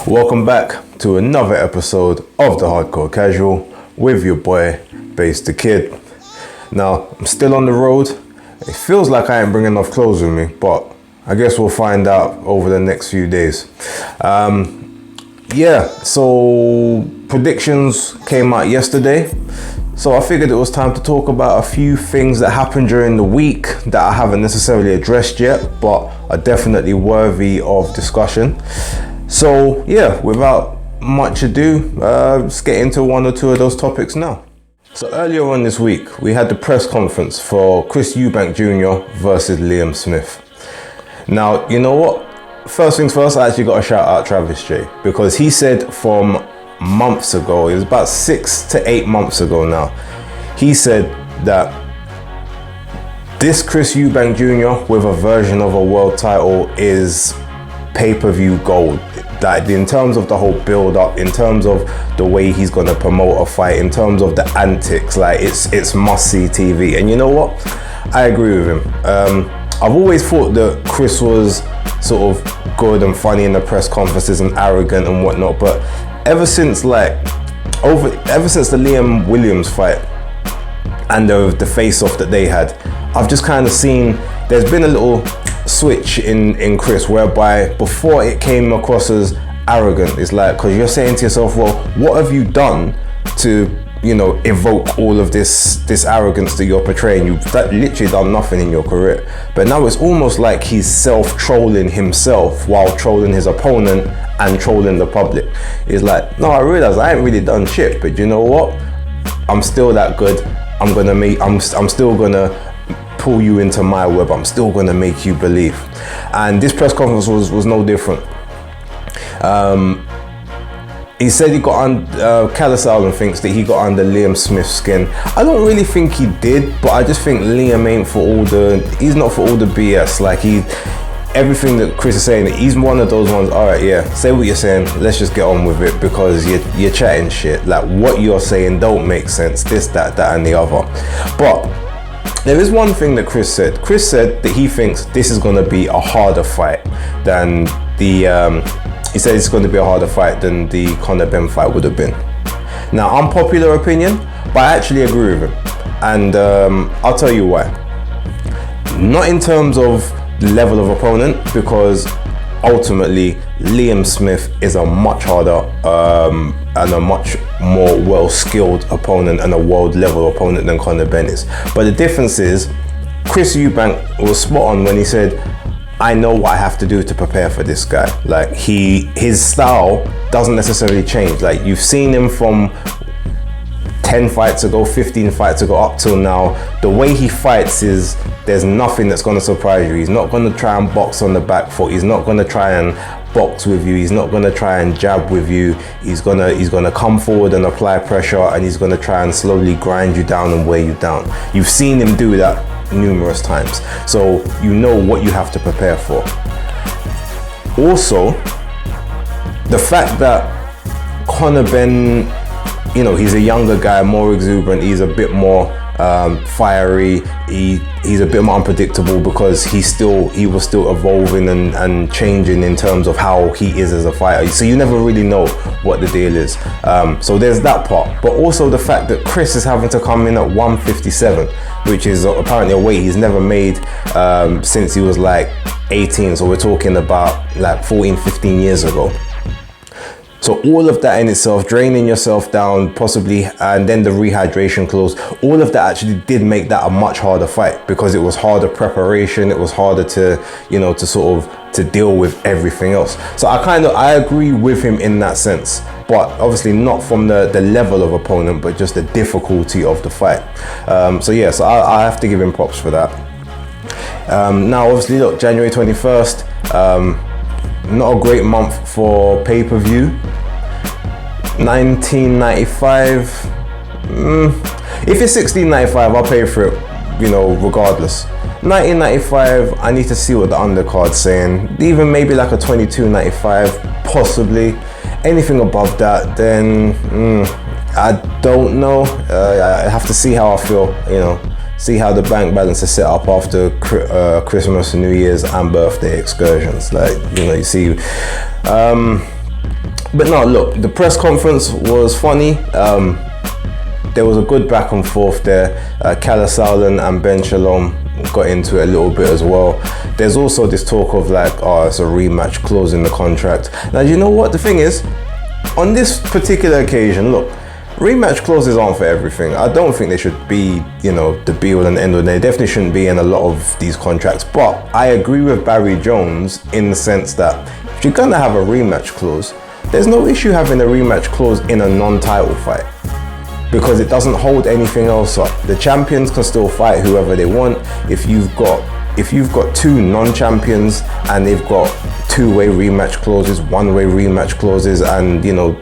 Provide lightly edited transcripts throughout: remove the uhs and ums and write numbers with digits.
Welcome back to another episode of The Hardcore Casual with your boy, Bass the Kid. Now, I'm still on the road. It feels like I ain't bringing enough clothes with me, but I guess we'll find out over the next few days. So predictions came out yesterday. So I figured it was time to talk about a few things that happened during the week that I haven't necessarily addressed yet, but are definitely worthy of discussion. So yeah, without much ado, let's get into one or two of those topics now. So earlier on this week, we had the press conference for Chris Eubank Jr. versus Liam Smith. Now, you know what? First things first, I actually got to shout out Travis J, because he said from months ago, it was about 6 to 8 months ago now, he said that this Chris Eubank Jr. with a version of a world title is pay-per-view gold. Like in terms of the whole build-up, in terms of the way he's gonna promote a fight, in terms of the antics, like it's must-see TV. And you know what? I agree with him. I've always thought that Chris was sort of good and funny in the press conferences and arrogant and whatnot, but ever since the Liam Williams fight and the face-off that they had, I've just kind of seen there's been a little switch in Chris, whereby before it came across as arrogant. It's like, because you're saying to yourself, well, what have you done to, you know, evoke all of this arrogance that you're portraying? You've literally done nothing in your career. But now it's almost like he's self-trolling himself while trolling his opponent and trolling the public. It's like, no, I realize I ain't really done shit, but you know what? I'm still that good. I'm still gonna pull you into my web. I'm still gonna make you believe. And this press conference was no different. He said he got on, Callus Allen thinks that he got under Liam Smith's skin. I don't really think he did, but I just think Liam ain't he's not for all the BS. Like everything that Chris is saying, he's one of those ones, all right, yeah, say what you're saying, let's just get on with it, because you're chatting shit. Like what you're saying don't make sense, this, that and the other. But there is one thing that Chris said. Chris said that he thinks this is going to be a harder fight than he said it's going to be a harder fight than the Conor Benn fight would have been. Now, unpopular opinion, but I actually agree with him. And I'll tell you why. Not in terms of the level of opponent, because ultimately Liam Smith is a much harder and a much more well-skilled opponent and a world level opponent than Conor Benn is. But the difference is, Chris Eubank was spot on when he said, I know what I have to do to prepare for this guy. Like his style doesn't necessarily change. Like you've seen him from 10 fights ago, 15 fights ago, up till now. The way he fights is, there's nothing that's going to surprise you. He's not going to try and box on the back foot. He's not going to try and box with you. He's not going to try and jab with you. He's gonna come forward and apply pressure, and he's going to try and slowly grind you down and weigh you down. You've seen him do that numerous times, so you know what you have to prepare for. Also, the fact that Conor Benn, you know, he's a younger guy, more exuberant, he's a bit more fiery, he's a bit more unpredictable, because he was still evolving and changing in terms of how he is as a fighter, so you never really know what the deal is. So there's that part, but also the fact that Chris is having to come in at 157, which is apparently a weight he's never made since he was like 18, so we're talking about like 14-15 years ago. So all of that in itself, draining yourself down possibly, and then the rehydration clause, all of that actually did make that a much harder fight, because it was harder preparation, it was harder to, you know, to deal with everything else. So I agree with him in that sense, but obviously not from the level of opponent, but just the difficulty of the fight. So I have to give him props for that. Now obviously look, January 21st, not a great month for pay-per-view. 1995, if it's 16.95, I'll pay for it, you know, regardless. 1995, I need to see what the undercard's saying. Even maybe like a 22.95, possibly. Anything above that, then I don't know. I have to see how I feel, you know. See how the bank balance is set up after Christmas, New Year's and birthday excursions. Like, you know, you see, But no, look, the press conference was funny. There was a good back and forth there. Kala Saulan and Ben Shalom got into it a little bit as well. There's also this talk of like, oh, it's a rematch clause in the contract. Now, you know what the thing is? On this particular occasion, look, rematch clauses aren't for everything. I don't think they should be, you know, the be all and end all. They definitely shouldn't be in a lot of these contracts. But I agree with Barry Jones in the sense that if you're gonna have a rematch clause, there's no issue having a rematch clause in a non-title fight, because it doesn't hold anything else up. The champions can still fight whoever they want. If you've got two non-champions and they've got two-way rematch clauses, one-way rematch clauses, and you know,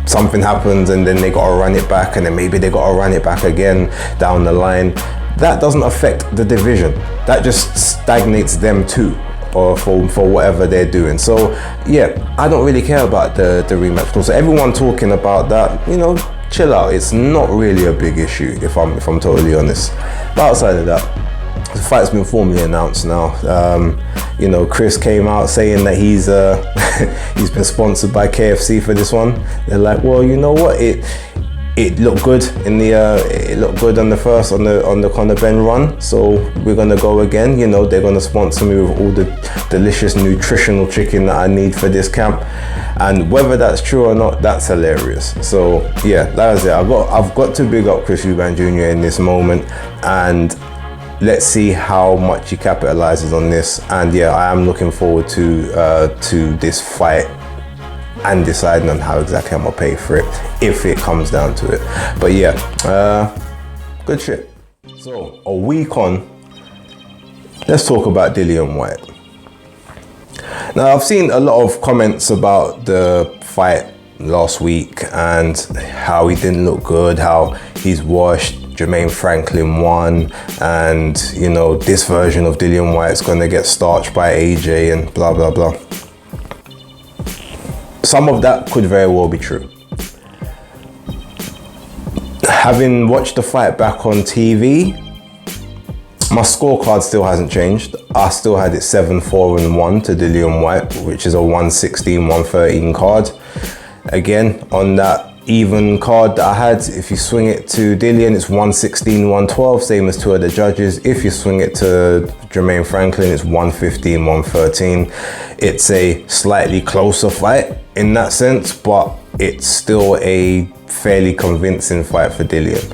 something happens and then they gotta run it back, and then maybe they gotta run it back again down the line, that doesn't affect the division. That just stagnates them too, or for whatever they're doing. So yeah, I don't really care about the rematch clause. So everyone talking about that, you know, chill out. It's not really a big issue if I'm totally honest. But outside of that, the fight's been formally announced now. You know, Chris came out saying that he's he's been sponsored by KFC for this one. They're like, well, you know what? It looked good in the it looked good on the first on the Conor Benn run. So we're gonna go again. You know, they're gonna sponsor me with all the delicious nutritional chicken that I need for this camp. And whether that's true or not, that's hilarious. So yeah, that was it. I've got to big up Chris Eubank Jr. in this moment, and let's see how much he capitalizes on this. And yeah, I am looking forward to this fight and deciding on how exactly I'm gonna pay for it if it comes down to it. But yeah, good shit. So a week on, let's talk about Dillian Whyte. Now, I've seen a lot of comments about the fight last week and how he didn't look good, how he's washed, Jermaine Franklin won, and you know, this version of Dillian Whyte's gonna get starched by AJ and blah blah blah. Some of that could very well be true. Having watched the fight back on TV, my scorecard still hasn't changed. I still had it 7-4-1 to Dillian Whyte, which is a 116-113 card. Again, on that even card that I had, if you swing it to Dillian, it's 116-112, same as two of the judges. If you swing it to Jermaine Franklin, it's 115-113. It's a slightly closer fight in that sense, but it's still a fairly convincing fight for Dillian.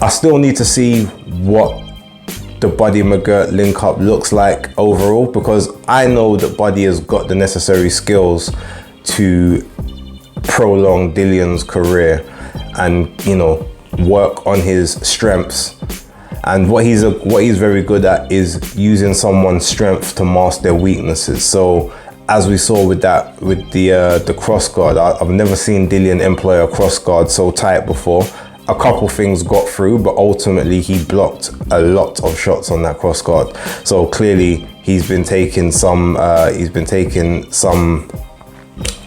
I still need to see what the Buddy McGirt link up looks like overall, because I know that Buddy has got the necessary skills to prolong Dillian's career and, you know, work on his strengths. And what he's very good at is using someone's strength to mask their weaknesses. So as we saw with the cross guard, I've never seen Dillian employ a cross guard so tight before. A couple things got through, but ultimately he blocked a lot of shots on that cross guard. So clearly he's been taking some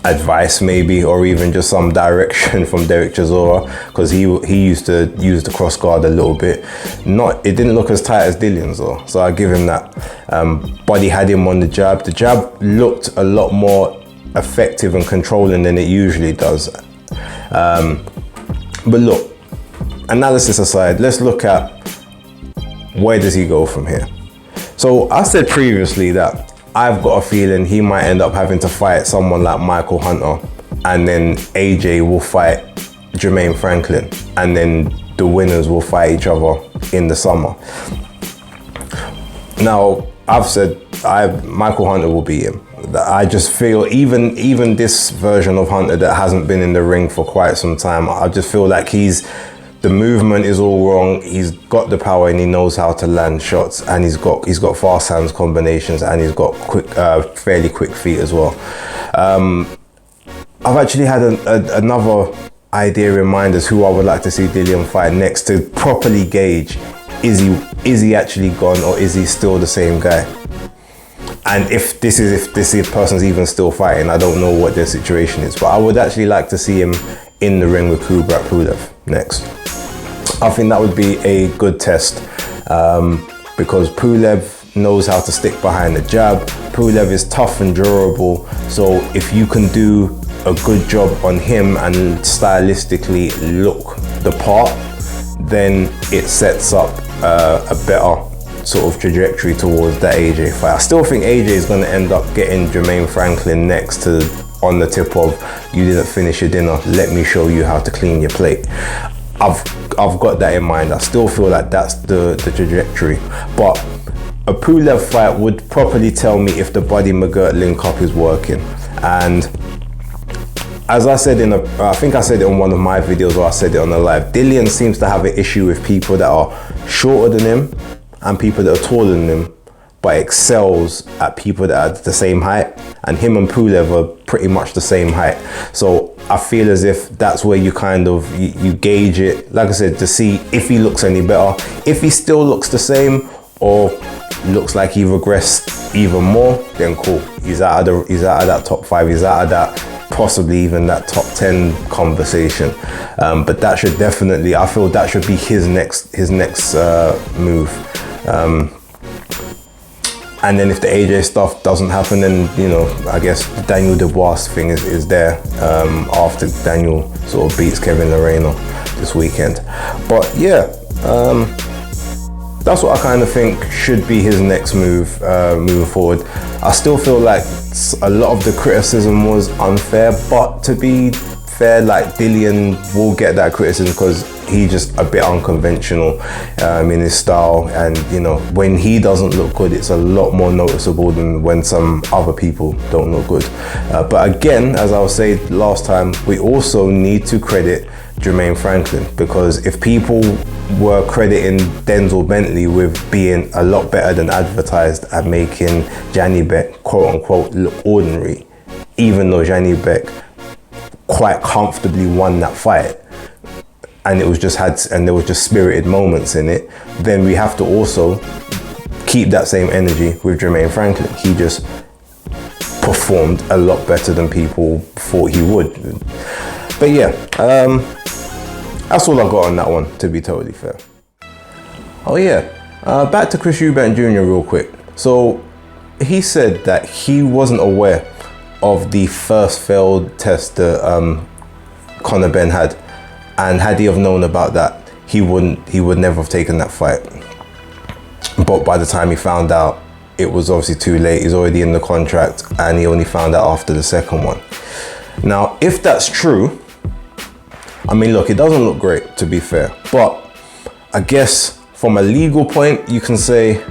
advice maybe, or even just some direction from Derek Chisora, because he used to use the cross guard a little bit. It didn't look as tight as Dillian's though, so I give him that. Buddy had him on the jab. The jab looked a lot more effective and controlling than it usually does. But look, analysis aside, let's look at where does he go from here. So I said previously that I've got a feeling he might end up having to fight someone like Michael Hunter, and then AJ will fight Jermaine Franklin, and then the winners will fight each other in the summer. Now, I've said Michael Hunter will beat him. I just feel even this version of Hunter that hasn't been in the ring for quite some time, I just feel like the movement is all wrong. He's got the power and he knows how to land shots, and he's got fast hands combinations, and he's got fairly quick feet as well. I've actually had another idea in mind as who I would like to see Dillian fight next, to properly gauge, is he actually gone, or is he still the same guy? And if this person's even still fighting, I don't know what their situation is, but I would actually like to see him in the ring with Kubrat Pulev next. I think that would be a good test, because Pulev, knows how to stick behind the jab. Pulev is tough and durable. So if you can do a good job on him and stylistically look the part, then it sets up a better sort of trajectory towards that AJ fight. I still think AJ is going to end up getting Jermaine Franklin next to on the tip of, you didn't finish your dinner, let me show you how to clean your plate. I've got that in mind. I still feel like that's the trajectory. But a Pulev fight would properly tell me if the Buddy McGirt link up is working. And as I said I think I said it on one of my videos, or I said it on the live, Dillian seems to have an issue with people that are shorter than him and people that are taller than him, but excels at people that are the same height. And him and Pulev are pretty much the same height. So I feel as if that's where you kind of, you gauge it, like I said, to see if he looks any better. If he still looks the same or looks like he regressed even more, then cool. He's out of that top 5. He's out of that, possibly even that top 10 conversation. But that should definitely, I feel that should be his next move. And then if the AJ stuff doesn't happen, then, you know, I guess the Daniel Dubois thing is there after Daniel sort of beats Kevin Lereno this weekend. But yeah, that's what I kind of think should be his next move moving forward. I still feel like a lot of the criticism was unfair, but to be fair, like, Dillian will get that criticism because he's just a bit unconventional in his style, and you know, when he doesn't look good, it's a lot more noticeable than when some other people don't look good. But again, as I was saying last time, we also need to credit Jermaine Franklin, because if people were crediting Denzel Bentley with being a lot better than advertised at making Janny Beck quote unquote look ordinary, even though Janny Beck quite comfortably won that fight, and there was just spirited moments in it, then we have to also keep that same energy with Jermaine Franklin. He just performed a lot better than people thought he would. But yeah, that's all I got on that one, to be totally fair. Oh yeah, back to Chris Eubank Jr. real quick. So he said that he wasn't aware of the first failed test that Conor Benn had, and had he have known about that, he would never have taken that fight. But by the time he found out, it was obviously too late. He's already in the contract, and he only found out after the second one. Now, if that's true, I mean, look, it doesn't look great, to be fair, but I guess from a legal point, you can say,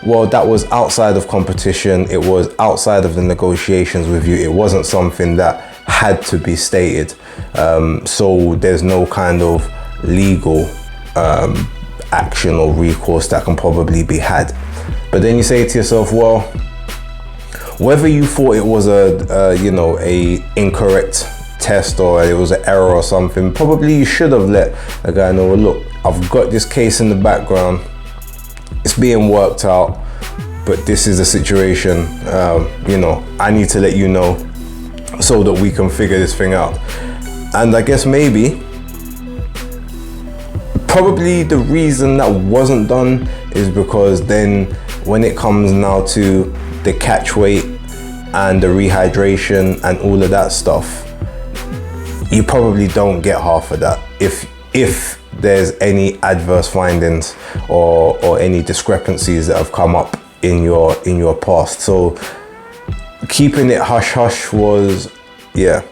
well, that was outside of competition. It was outside of the negotiations with you. It wasn't something that had to be stated. So there's no kind of legal action or recourse that can probably be had. But then you say to yourself, well, whether you thought it was a incorrect test or it was an error or something, probably you should have let a guy know, well, look, I've got this case in the background. It's being worked out, but this is the situation. I need to let you know so that we can figure this thing out. And I guess probably the reason that wasn't done is because then when it comes now to the catch weight and the rehydration and all of that stuff, you probably don't get half of that if there's any adverse findings or any discrepancies that have come up in your past. So keeping it hush hush was, yeah,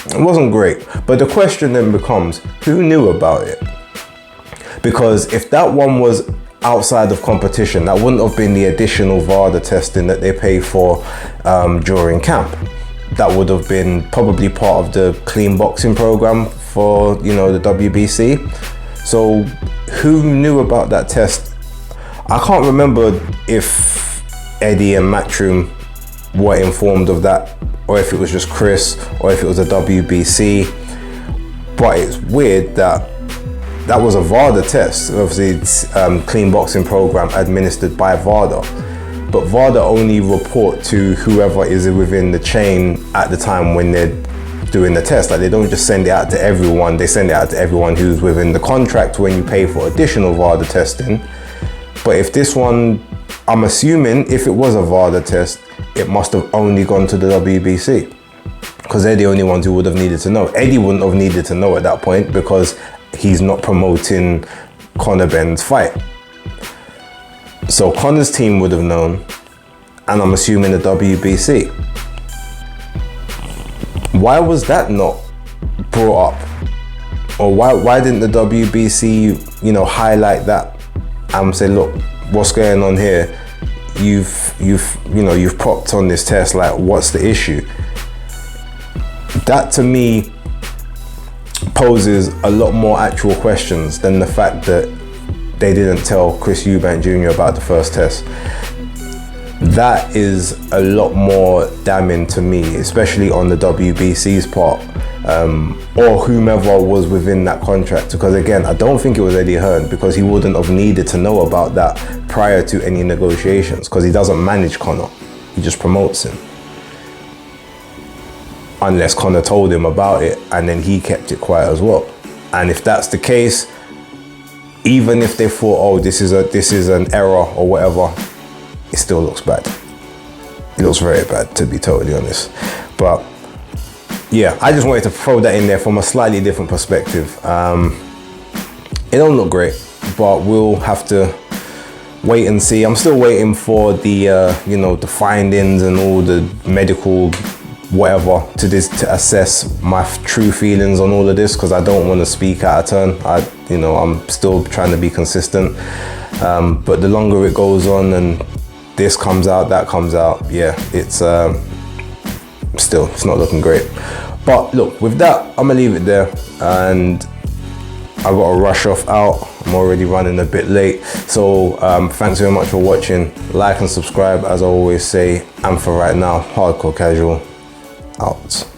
it wasn't great. But the question then becomes, who knew about it? Because if that one was outside of competition, that wouldn't have been the additional VADA testing that they pay for during camp. That would have been probably part of the clean boxing program for, the WBC. So who knew about that test? I can't remember if Eddie and Matchroom were informed of that, or if it was just Chris, or if it was a WBC. But it's weird that was a VADA test. Obviously, it's clean boxing program administered by VADA. But VADA only report to whoever is within the chain at the time when they're doing the test. Like, they don't just send it out to everyone. They send it out to everyone who's within the contract when you pay for additional VADA testing. But if this one I'm assuming if it was a VADA test, it must have only gone to the WBC, because they're the only ones who would have needed to know. Eddie wouldn't have needed to know at that point because he's not promoting Conor Benn's fight. So Conor's team would have known, and I'm assuming the WBC. Why was that not brought up? Or why didn't the WBC, you know, highlight that and say, look, what's going on here? You've propped on this test, like, what's the issue? That to me poses a lot more actual questions than the fact that they didn't tell Chris Eubank Jr. about the first test. That is a lot more damning to me, especially on the WBC's part, or whomever was within that contract. Because again, I don't think it was Eddie Hearn, because he wouldn't have needed to know about that prior to any negotiations, because he doesn't manage Conor, he just promotes him. Unless Conor told him about it and then he kept it quiet as well. And if that's the case, even if they thought, oh, this is an error or whatever, it still looks bad. It looks very bad, to be totally honest. But yeah, I just wanted to throw that in there from a slightly different perspective. It don't look great, but we'll have to wait and see. I'm still waiting for the the findings and all the medical whatever to assess my true feelings on all of this, because I don't want to speak out of turn. I'm still trying to be consistent, but the longer it goes on and this comes out, that comes out, yeah, it's not looking great. But look, with that, I'm gonna leave it there, and I got to rush off out. I'm already running a bit late, so thanks very much for watching. Like and subscribe, as I always say, and for right now, Hardcore Casual out.